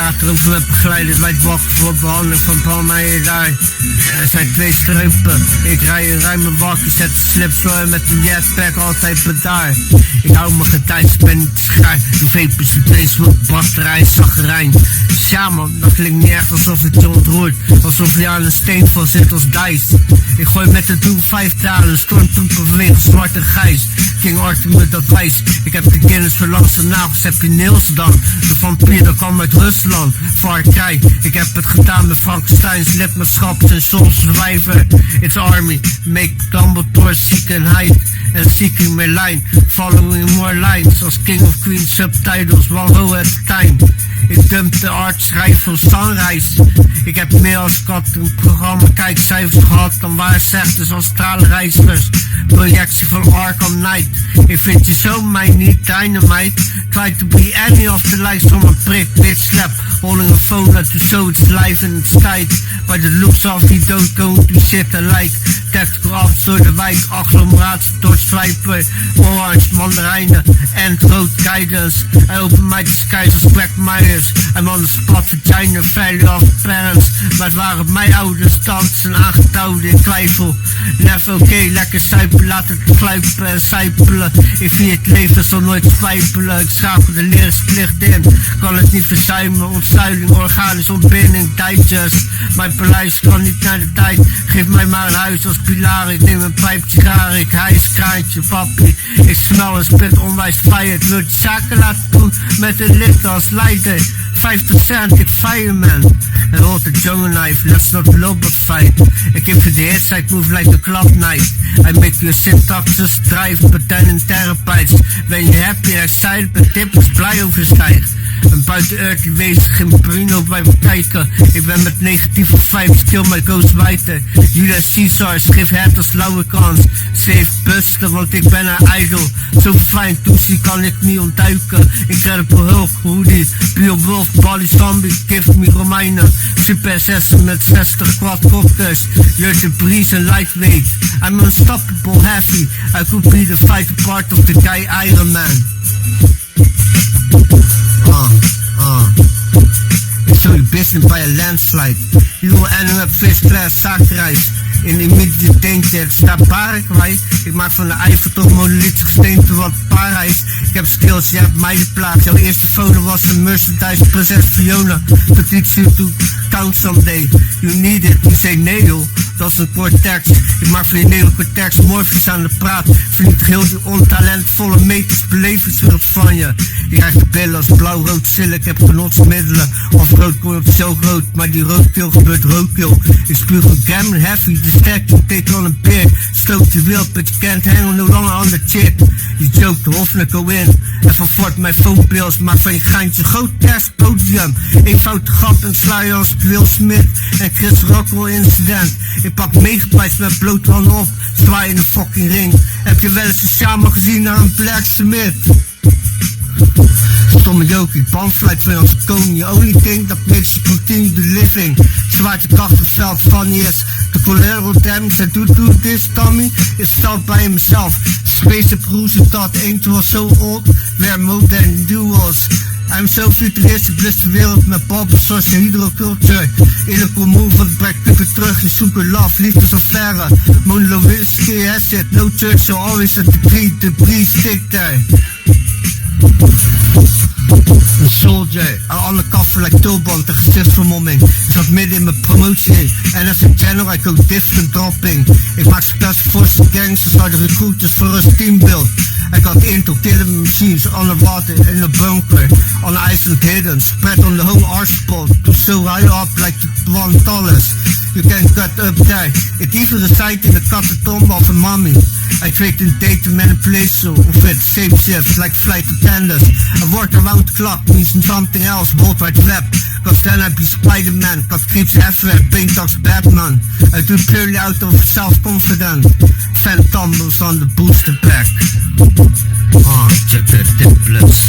praat erover met begeleiders bij het wachten voor behandeling van brandmeijerij. Er zijn 2 strepen, ik rij een ruime bakje, zet de slips met een jetpack altijd bedaard. Ik hou me getijds, ben niet te schaar. De vapers, de trace, batterij, zagerijn. Ja man, dat klinkt niet echt alsof het je ontroert. Alsof je aan een steen vast zit als dice. Ik gooi met de doel 5 talen, stormtroepen vanwege zwarte gijs. King Arthur met dat wijs. Ik heb de kennis verlangs de nagels, heb je Niels dan? De vampier, dat kwam uit Rusland. Far Cry, ik heb het gedaan met Frankensteins lidmaatschap en Soul Survivor. It's army, make Dumbledore ziekenheid. En seeking my line, following more lines. Als king of queen subtitles, one ho at a time. Ik dump de art, schrijf voor Sunrise. Ik heb meer als kat een programma kijkcijfers gehad dan waar zegt dus als straalreizigers. Projectie van Arkham Knight. Ik vind je zo mij niet dynamite. Try to be any of the likes from a prick, bitch slap. Holding a phone to show it's live and it's tight. By the looks of he don't go to shit alike. Tactical af door de wijk, agglomeratie, dodge-swiper, orange, mandarijnen en rood guidance. I open my disguise als Black Myers. I'm on the spot, vagina, value of parents. Maar het waren mijn ouders, tantes en aangetouwden in twijfel. Never oké, lekker suipen, laat het gluipen en sijpelen. Ik vier het leven, zal nooit twijfelen. Ik schakel de leringsplicht in, kan het niet verzuimen. Ontstuiling, organisch, ontbinding, digest. Mijn paleis kan niet naar de tijd, geef mij maar een huis als pilaar. Ik neem een pijpje gaar, ik hijs, kraantje, papi. Ik smel en spit onwijs fire. Ik wil je zaken laten doen met een licht als leider. 50 cent, ik fireman. En rolt de jungle knife, let's not love but fight. Ik give you the hitside move like a club night. I make your syntaxes drive, but then in terabytes. When you happy and excited, but tip is blij overstijgt. En buiten Earth, die wees geen Bruno bij me kijken. Ik ben met negatieve vibes, kill my ghostwriter. Julius Caesar, schreef het als lauwe kans. Safe busten, want ik ben een idol. Zo fijn, toetsie kan ik niet ontduiken. Incredible Hulk, hoodie, Bio Wolf, Bally Zombie, give me Romeinen. Super 6 met 60 quadcopters. You're the breeze and lightweight. I'm unstoppable heavy. I could be the fighter part of the guy Iron Man. Ik show you business by a landslide. You will end up first class zaakreis. In immediate danger, het staat Paraguay. Ik maak van de Eiffeltocht monolithisch gesteente wat Parijs. Ik heb skills, je hebt mij de plaag. Jouw eerste foto was een Merchandise Prinses Fiona. To teach you to count someday. You need it, you say nee joh. Dat is een cortex. Ik maak van je neocortex morfisch aan de praat. Verliet heel die ontalentvolle meters belevingswereld van je. Je krijgt de billen als blauw-rood zillen. Ik heb genotsmiddelen. Of rood komt zo groot, maar die roodkill gebeurt roodkill. Ik spuug een gammon heavy, de stack you take on a beer. Stoot je wild, but you can't handle no longer on the chip. Je joke, de hofner go in. En van fort mijn phone bills, maak van je geintje groot podium. Eenvoudig grap en sla je als Will Smith en Chris Rockwell incident. Ik pak megabytes met blote handen op, zwaai in de fucking ring. Heb je wel eens een shaman gezien naar een blacksmith? Stomme joke, ik banfluit van als koning. You only think that makes you continue the living. Zwaartekracht op veld funny is. De collateral damage, I do this Tommy. Is felt by himself. Space up who's thought ain't was so old. Where more than you was. I'm so futuristic, bless de wereld met babbels zoals je hydroculture. Illegal move, wat brengt puppen terug, je zoekt love, liefdesaffaire. Monologistic asset, no church, so always a degree stick there. Een soldier, aan alle kaffen like tulband, de gezichtsvermomming. Zat midden in mijn promotie, en als een general, ik go different dropping. Ik maak succes voor de gangsters, naar de recruiters voor een teambuild. Ik had intel killing machines, on the water, in a bunker, on the island hidden, spread on the whole archipel, to so high up like the one tallest. You can cut up there, it even resides in the catatomb of a mummy. I trade in data manipulation with shape shifts like flight attendants. I work around the clock means something else, World Wide Web. Cause then I be Spider-Man, cause creeps everywhere, Paint talks Batman. I do purely out of self-confidence. Fan tumbles on the booster pack. Oh, check the diplets.